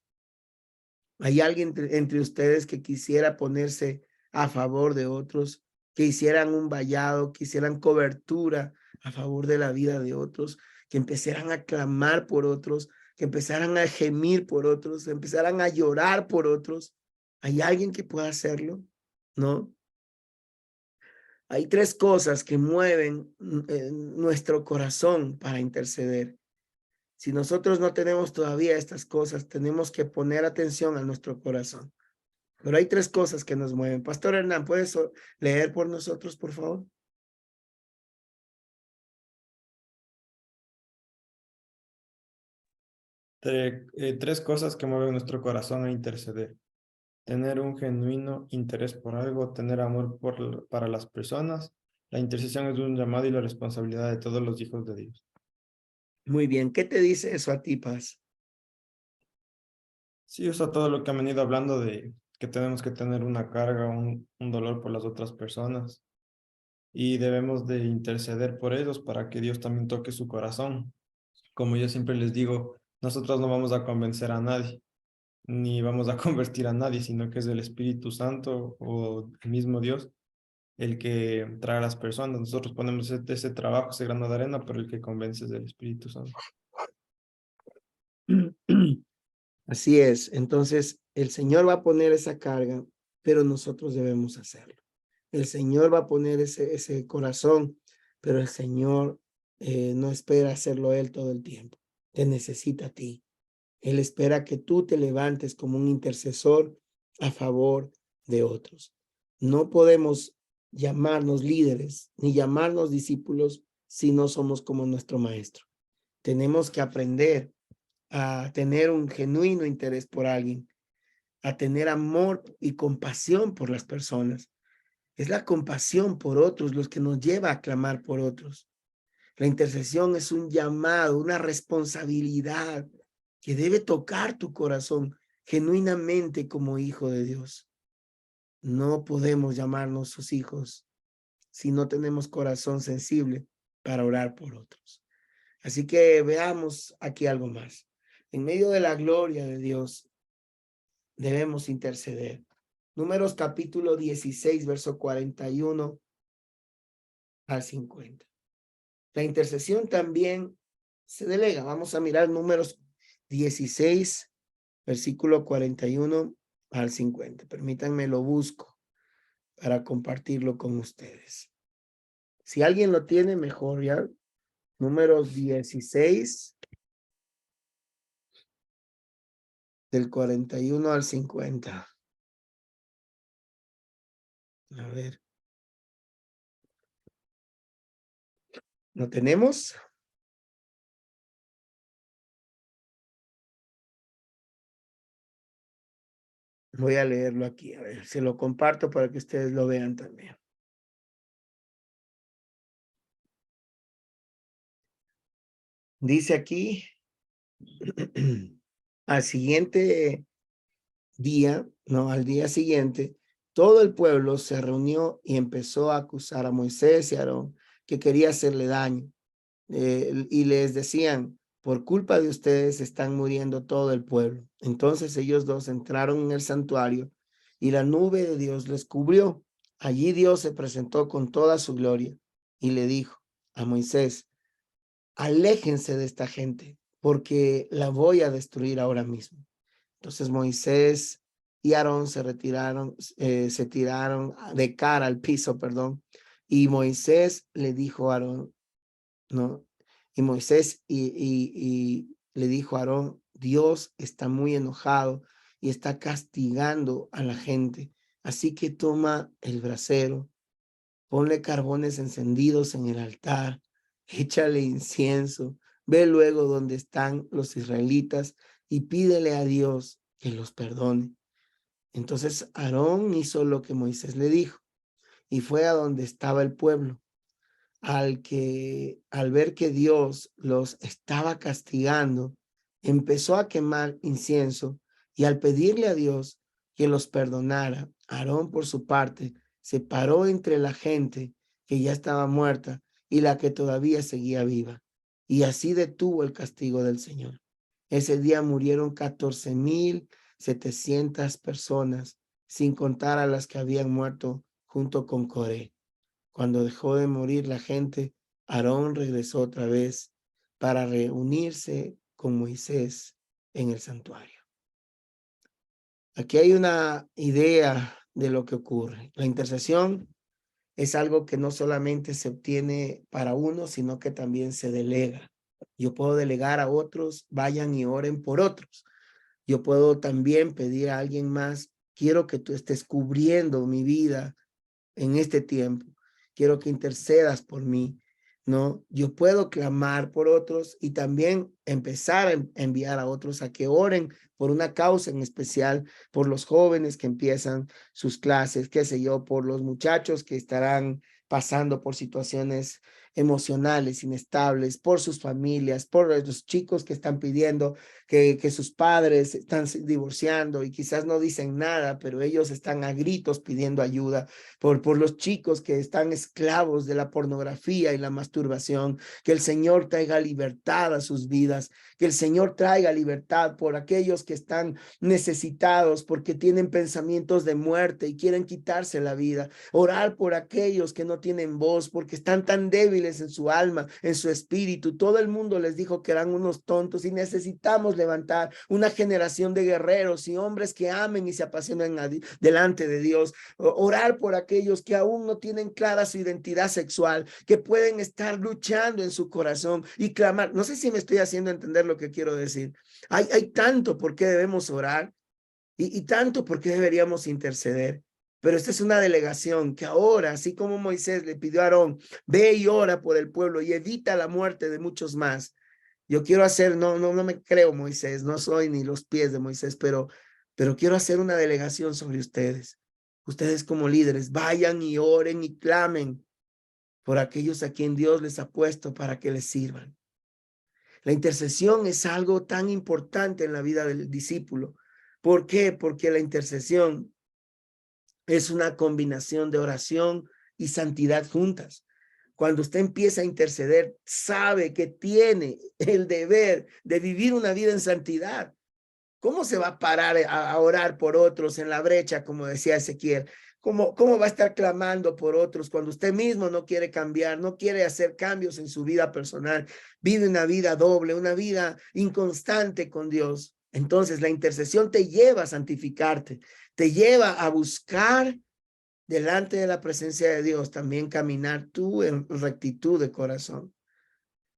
S1: ¿Hay alguien entre ustedes que quisiera ponerse a favor de otros, que hicieran un vallado, que hicieran cobertura a favor de la vida de otros, que empezaran a clamar por otros, que empezaran a gemir por otros, empezaran a llorar por otros? ¿Hay alguien que pueda hacerlo? ¿No? Hay tres cosas que mueven nuestro corazón para interceder. Si nosotros no tenemos todavía estas cosas, tenemos que poner atención a nuestro corazón. Pero hay tres cosas que nos mueven. Pastor Hernán, ¿puedes leer por nosotros, por favor?
S7: Tres cosas que mueven nuestro corazón a interceder. Tener un genuino interés por algo, tener amor para las personas. La intercesión es un llamado y la responsabilidad de todos los hijos de Dios.
S1: Muy bien. ¿Qué te dice eso a ti, Paz?
S7: Sí, eso todo lo que han venido hablando de que tenemos que tener una carga, un dolor por las otras personas y debemos de interceder por ellos para que Dios también toque su corazón. Como yo siempre les digo, nosotros no vamos a convencer a nadie, ni vamos a convertir a nadie, sino que es el Espíritu Santo o el mismo Dios el que trae a las personas. Nosotros ponemos ese trabajo, ese grano de arena, pero el que convence es el Espíritu Santo.
S1: Así es. Entonces, el Señor va a poner esa carga, pero nosotros debemos hacerlo. El Señor va a poner ese corazón, pero el Señor no espera hacerlo Él todo el tiempo. Te necesita a ti. Él espera que tú te levantes como un intercesor a favor de otros. No podemos llamarnos líderes ni llamarnos discípulos si no somos como nuestro maestro. Tenemos que aprender a tener un genuino interés por alguien, a tener amor y compasión por las personas. Es la compasión por otros los que nos lleva a clamar por otros. La intercesión es un llamado, una responsabilidad que debe tocar tu corazón genuinamente como hijo de Dios. No podemos llamarnos sus hijos si no tenemos corazón sensible para orar por otros. Así que veamos aquí algo más. En medio de la gloria de Dios, debemos interceder. Números capítulo 16, verso 41 al 50. La intercesión también se delega. Vamos a mirar Números 16, versículo 41 al 50. Permítanme, lo busco para compartirlo con ustedes. Si alguien lo tiene, mejor, ¿ya? Números 16, del 41 al 50. A ver. ¿Lo tenemos? Voy a leerlo aquí, a ver, se lo comparto para que ustedes lo vean también. Dice aquí, al siguiente día, no, al día siguiente, todo el pueblo se reunió y empezó a acusar a Moisés y a Aarón que quería hacerle daño. Y les decían, por culpa de ustedes están muriendo todo el pueblo. Entonces ellos dos entraron en el santuario y la nube de Dios les cubrió. Allí Dios se presentó con toda su gloria y le dijo a Moisés, aléjense de esta gente porque la voy a destruir ahora mismo. Entonces Moisés y Aarón se tiraron de cara al piso, perdón. Y Moisés le dijo a Aarón, ¿no? Y Moisés y le dijo a Aarón, Dios está muy enojado y está castigando a la gente. Así que toma el brasero, ponle carbones encendidos en el altar, échale incienso, ve luego donde están los israelitas y pídele a Dios que los perdone. Entonces Aarón hizo lo que Moisés le dijo y fue a donde estaba el pueblo. Al ver que Dios los estaba castigando, empezó a quemar incienso y al pedirle a Dios que los perdonara, Aarón por su parte se paró entre la gente que ya estaba muerta y la que todavía seguía viva, y así detuvo el castigo del Señor. Ese día murieron 14,700 personas, sin contar a las que habían muerto junto con Coré. Cuando dejó de morir la gente, Aarón regresó otra vez para reunirse con Moisés en el santuario. Aquí hay una idea de lo que ocurre. La intercesión es algo que no solamente se obtiene para uno, sino que también se delega. Yo puedo delegar a otros, vayan y oren por otros. Yo puedo también pedir a alguien más, quiero que tú estés cubriendo mi vida en este tiempo. Quiero que intercedas por mí, ¿no? Yo puedo clamar por otros y también empezar a enviar a otros a que oren por una causa en especial, por los jóvenes que empiezan sus clases, qué sé yo, por los muchachos que estarán pasando por situaciones emocionales inestables, por sus familias, por los chicos que están pidiendo que sus padres están divorciando y quizás no dicen nada, pero ellos están a gritos pidiendo ayuda, por los chicos que están esclavos de la pornografía y la masturbación. Que el Señor traiga libertad a sus vidas, que el Señor traiga libertad por aquellos que están necesitados, porque tienen pensamientos de muerte y quieren quitarse la vida. Orar por aquellos que no tienen voz, porque están tan débiles sensibles en su alma, en su espíritu. Todo el mundo les dijo que eran unos tontos y necesitamos levantar una generación de guerreros y hombres que amen y se apasionen delante de Dios. Orar por aquellos que aún no tienen clara su identidad sexual, que pueden estar luchando en su corazón y clamar. No sé si me estoy haciendo entender lo que quiero decir. Hay tanto por qué debemos orar y tanto por qué deberíamos interceder. Pero esta es una delegación que ahora, así como Moisés le pidió a Aarón, ve y ora por el pueblo y evita la muerte de muchos más. Yo quiero hacer, no me creo Moisés, no soy ni los pies de Moisés, pero quiero hacer una delegación sobre ustedes. Ustedes como líderes, vayan y oren y clamen por aquellos a quien Dios les ha puesto para que les sirvan. La intercesión es algo tan importante en la vida del discípulo. ¿Por qué? Porque la intercesión es una combinación de oración y santidad juntas. Cuando usted empieza a interceder, sabe que tiene el deber de vivir una vida en santidad. ¿Cómo se va a parar a orar por otros en la brecha, como decía Ezequiel? ¿Cómo va a estar clamando por otros cuando usted mismo no quiere cambiar, no quiere hacer cambios en su vida personal? Vive una vida doble, una vida inconstante con Dios. Entonces la intercesión te lleva a santificarte, te lleva a buscar delante de la presencia de Dios, también caminar tú en rectitud de corazón.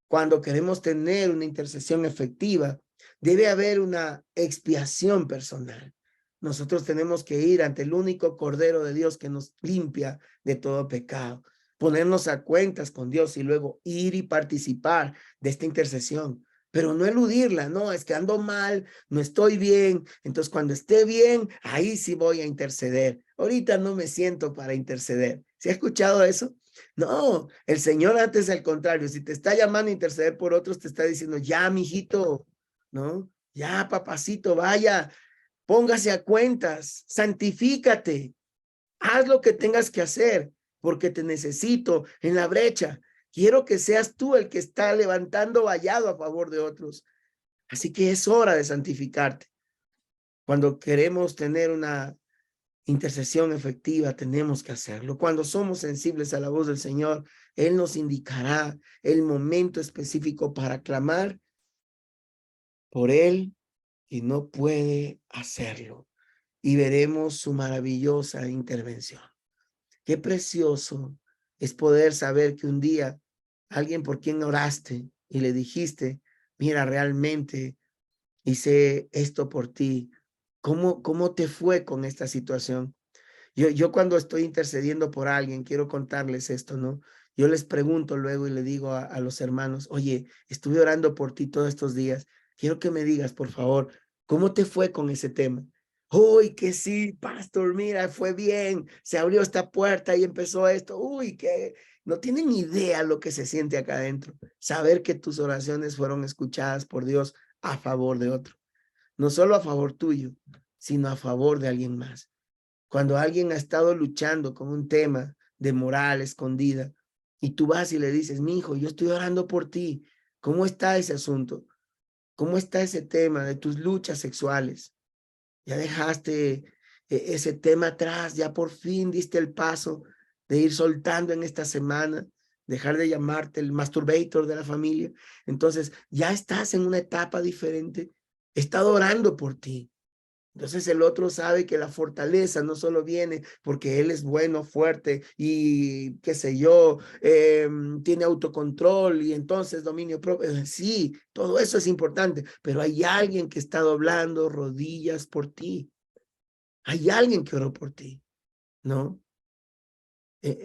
S1: Cuando queremos tener una intercesión efectiva, debe haber una expiación personal. Nosotros tenemos que ir ante el único Cordero de Dios que nos limpia de todo pecado, ponernos a cuentas con Dios y luego ir y participar de esta intercesión, pero no eludirla. No, es que ando mal, no estoy bien, entonces cuando esté bien, ahí sí voy a interceder. Ahorita no me siento para interceder. ¿Se ha escuchado eso? No, el Señor antes al contrario, si te está llamando a interceder por otros, te está diciendo, ya, mijito, ¿no? Ya, papacito, vaya, póngase a cuentas, santifícate, haz lo que tengas que hacer, porque te necesito en la brecha. Quiero que seas tú el que está levantando vallado a favor de otros. Así que es hora de santificarte. Cuando queremos tener una intercesión efectiva, tenemos que hacerlo. Cuando somos sensibles a la voz del Señor, Él nos indicará el momento específico para clamar por Él y no puede hacerlo. Y veremos su maravillosa intervención. Qué precioso es poder saber que un día alguien por quien oraste y le dijiste, mira, realmente hice esto por ti. ¿Cómo te fue con esta situación? Yo cuando estoy intercediendo por alguien, quiero contarles esto, ¿no? Yo les pregunto luego y le digo a los hermanos, oye, estuve orando por ti todos estos días. Quiero que me digas, por favor, ¿cómo te fue con ese tema? Uy, que sí, pastor, mira, fue bien. Se abrió esta puerta y empezó esto. Uy, que no tienen ni idea lo que se siente acá adentro. Saber que tus oraciones fueron escuchadas por Dios a favor de otro. No solo a favor tuyo, sino a favor de alguien más. Cuando alguien ha estado luchando con un tema de moral escondida y tú vas y le dices, mi hijo, yo estoy orando por ti. ¿Cómo está ese asunto? ¿Cómo está ese tema de tus luchas sexuales? ¿Ya dejaste ese tema atrás? ¿Ya por fin diste el paso de ir soltando en esta semana? Dejar de llamarte el masturbator de la familia. Entonces, ya estás en una etapa diferente. He estado orando por ti. Entonces el otro sabe que la fortaleza no solo viene porque él es bueno, fuerte y qué sé yo, tiene autocontrol y entonces dominio propio. Sí, todo eso es importante, pero hay alguien que está doblando rodillas por ti. Hay alguien que oró por ti, ¿no?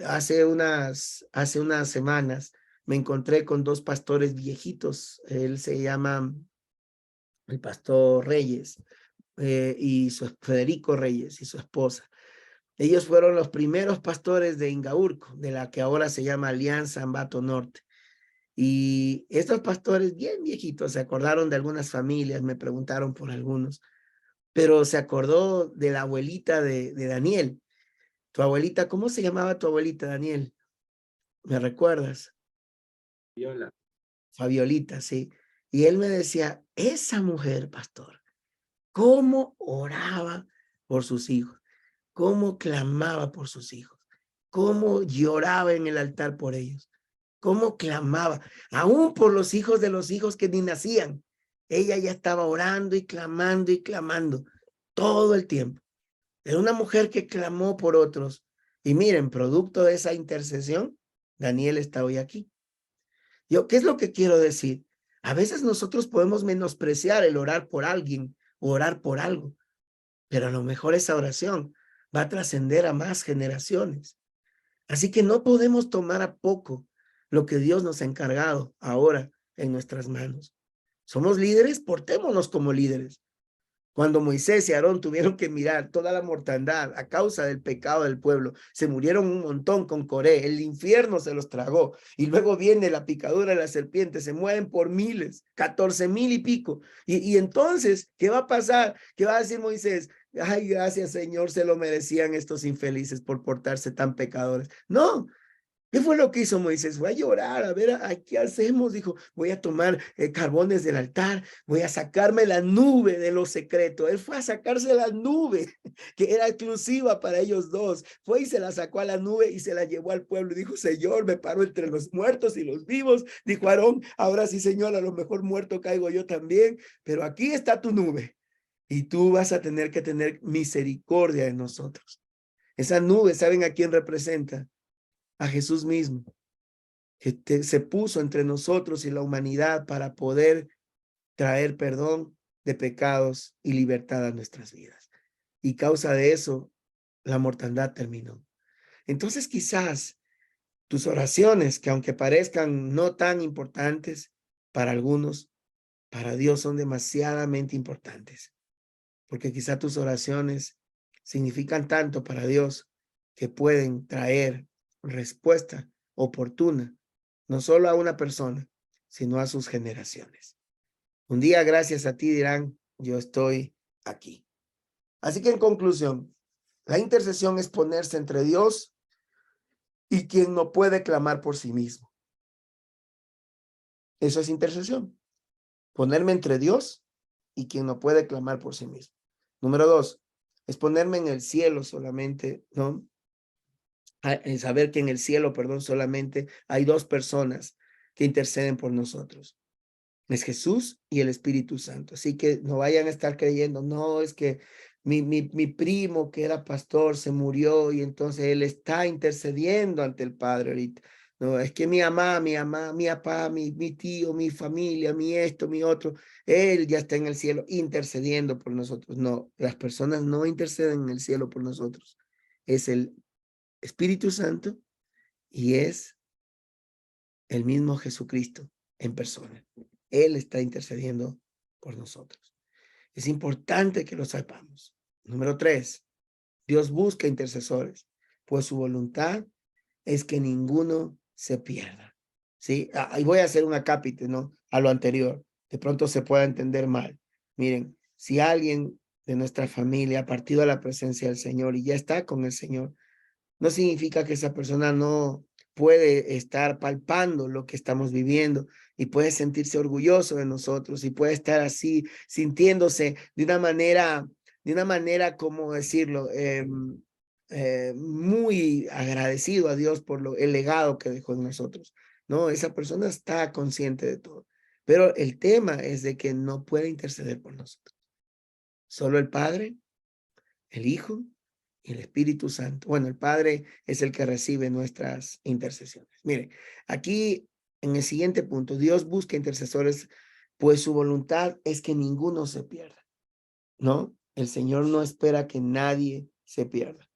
S1: Hace unas semanas me encontré con dos pastores viejitos. Él se llama el pastor Reyes. Y Federico Reyes y su esposa. Ellos fueron los primeros pastores de Ingaurco, de la que ahora se llama Alianza Ambato Norte. Y estos pastores bien viejitos se acordaron de algunas familias, me preguntaron por algunos, pero se acordó de la abuelita de Daniel. Tu abuelita, ¿cómo se llamaba tu abuelita, Daniel? ¿Me recuerdas?
S2: Viola.
S1: Fabiolita, sí. Y él me decía, esa mujer, pastor, cómo oraba por sus hijos, cómo clamaba por sus hijos, cómo lloraba en el altar por ellos, cómo clamaba, aún por los hijos de los hijos que ni nacían. Ella ya estaba orando y clamando todo el tiempo. Era una mujer que clamó por otros. Y miren, producto de esa intercesión, Daniel está hoy aquí. ¿Qué es lo que quiero decir? A veces nosotros podemos menospreciar el orar por alguien o orar por algo, pero a lo mejor esa oración va a trascender a más generaciones. Así que no podemos tomar a poco lo que Dios nos ha encargado ahora en nuestras manos. Somos líderes, portémonos como líderes. Cuando Moisés y Aarón tuvieron que mirar toda la mortandad a causa del pecado del pueblo, se murieron un montón con Coré, el infierno se los tragó, y luego viene la picadura de la serpiente, se mueren por miles, 14,000 y pico, y entonces, ¿qué va a pasar? ¿Qué va a decir Moisés? Ay, gracias Señor, se lo merecían estos infelices por portarse tan pecadores. No. ¿Qué fue lo que hizo Moisés? Voy a llorar, a ver, ¿qué hacemos? Dijo, voy a tomar carbones del altar, voy a sacarme la nube de lo secreto. Él fue a sacarse la nube, que era exclusiva para ellos dos. Fue y se la sacó a la nube y se la llevó al pueblo. Y dijo, Señor, me paro entre los muertos y los vivos. Dijo Aarón, ahora sí, Señor, a lo mejor muerto caigo yo también, pero aquí está tu nube. Y tú vas a tener que tener misericordia de nosotros. Esa nube, ¿saben a quién representa? A Jesús mismo, que se puso entre nosotros y la humanidad para poder traer perdón de pecados y libertad a nuestras vidas. Y causa de eso, la mortandad terminó. Entonces quizás tus oraciones, que aunque parezcan no tan importantes para algunos, para Dios son demasiadamente importantes. Porque quizás tus oraciones significan tanto para Dios que pueden traer respuesta oportuna, no solo a una persona, sino a sus generaciones. Un día, gracias a ti, dirán, yo estoy aquí. Así que en conclusión, la intercesión es ponerse entre Dios y quien no puede clamar por sí mismo. Eso es intercesión. Ponerme entre Dios y quien no puede clamar por sí mismo. Número 2, es ponerme en el cielo solamente, ¿no? En saber que en el cielo, perdón, solamente hay dos personas que interceden por nosotros. Es Jesús y el Espíritu Santo. Así que no vayan a estar creyendo, no, es que mi primo que era pastor se murió y entonces él está intercediendo ante el Padre ahorita. No, es que mi mamá, mi papá, mi tío, mi familia, mi esto, mi otro, él ya está en el cielo intercediendo por nosotros. No, las personas no interceden en el cielo por nosotros. Es el Espíritu Santo y es el mismo Jesucristo en persona. Él está intercediendo por nosotros. Es importante que lo sepamos. Número 3, Dios busca intercesores, pues su voluntad es que ninguno se pierda. ¿Sí? Y voy a hacer un acápite, ¿no? A lo anterior. De pronto se pueda entender mal. Miren, si alguien de nuestra familia ha partido a la presencia del Señor y ya está con el Señor, no significa que esa persona no puede estar palpando lo que estamos viviendo y puede sentirse orgulloso de nosotros y puede estar así sintiéndose de una manera, ¿cómo decirlo? Muy agradecido a Dios por el legado que dejó en nosotros. No, esa persona está consciente de todo. Pero el tema es de que no puede interceder por nosotros. Solo el Padre, el Hijo y el Espíritu Santo. Bueno, el Padre es el que recibe nuestras intercesiones. Mire, aquí en el siguiente punto, Dios busca intercesores, pues su voluntad es que ninguno se pierda, ¿no? El Señor no espera que nadie se pierda.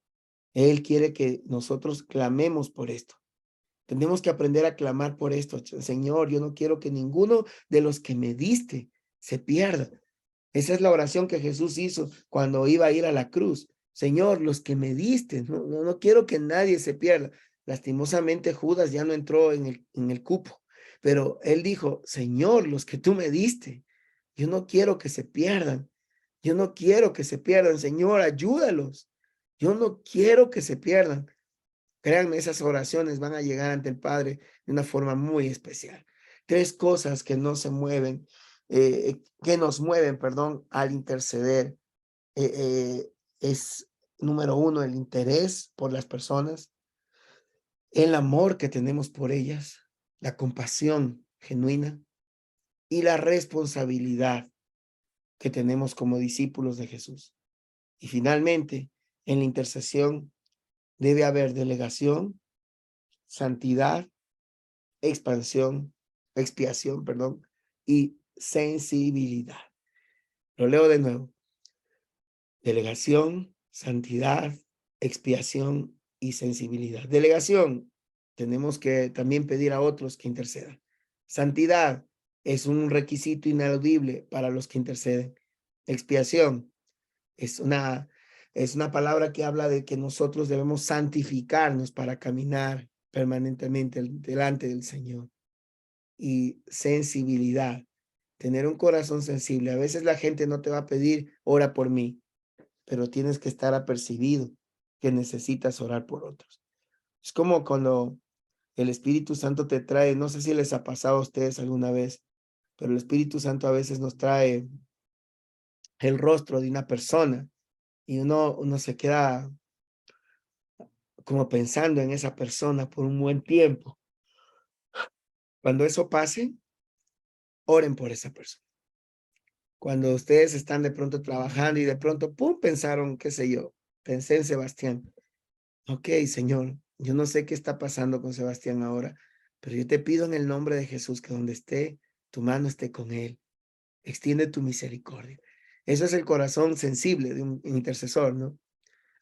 S1: Él quiere que nosotros clamemos por esto. Tenemos que aprender a clamar por esto. Señor, yo no quiero que ninguno de los que me diste se pierda. Esa es la oración que Jesús hizo cuando iba a ir a la cruz. Señor, los que me diste, no quiero que nadie se pierda. Lastimosamente Judas ya no entró en el cupo, pero él dijo, Señor, los que tú me diste, yo no quiero que se pierdan. Yo no quiero que se pierdan. Señor, ayúdalos. Yo no quiero que se pierdan. Créanme, esas oraciones van a llegar ante el Padre de una forma muy especial. 3 cosas que no se mueven, que nos mueven, perdón, al interceder. Es, número 1, el interés por las personas, el amor que tenemos por ellas la compasión genuina y la responsabilidad que tenemos como discípulos de Jesús. Y finalmente, en la intercesión debe haber delegación, santidad, expiación, y sensibilidad. Lo leo de nuevo. Delegación, santidad, expiación y sensibilidad. Delegación, tenemos que también pedir a otros que intercedan. Santidad es un requisito ineludible para los que interceden. Expiación es una palabra que habla de que nosotros debemos santificarnos para caminar permanentemente delante del Señor. Y sensibilidad, tener un corazón sensible. A veces la gente no te va a pedir, ora por mí, pero tienes que estar apercibido que necesitas orar por otros. Es como cuando el Espíritu Santo te trae, no sé si les ha pasado a ustedes alguna vez, pero el Espíritu Santo a veces nos trae el rostro de una persona y uno se queda como pensando en esa persona por un buen tiempo. Cuando eso pase, oren por esa persona. Cuando ustedes están de pronto trabajando y de pronto, ¡pum!, pensaron, qué sé yo, pensé en Sebastián. Ok, Señor, yo no sé qué está pasando con Sebastián ahora, pero yo te pido en el nombre de Jesús que donde esté, tu mano esté con él. Extiende tu misericordia. Eso es el corazón sensible de un intercesor, ¿no?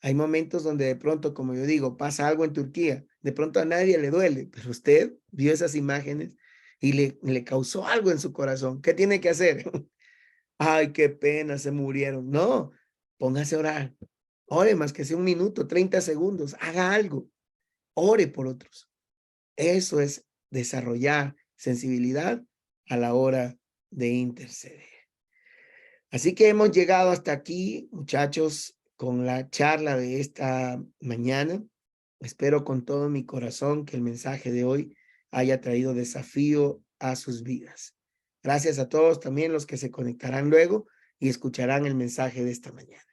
S1: Hay momentos donde de pronto, como yo digo, pasa algo en Turquía, de pronto a nadie le duele, pero usted vio esas imágenes y le causó algo en su corazón. ¿Qué tiene que hacer? Ay, qué pena, se murieron. No, póngase a orar. Ore más que sea 1 minuto, 30 segundos, haga algo. Ore por otros. Eso es desarrollar sensibilidad a la hora de interceder. Así que hemos llegado hasta aquí, muchachos, con la charla de esta mañana. Espero con todo mi corazón que el mensaje de hoy haya traído desafío a sus vidas. Gracias a todos también los que se conectarán luego y escucharán el mensaje de esta mañana.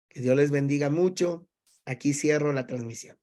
S1: Que Dios les bendiga mucho. Aquí cierro la transmisión.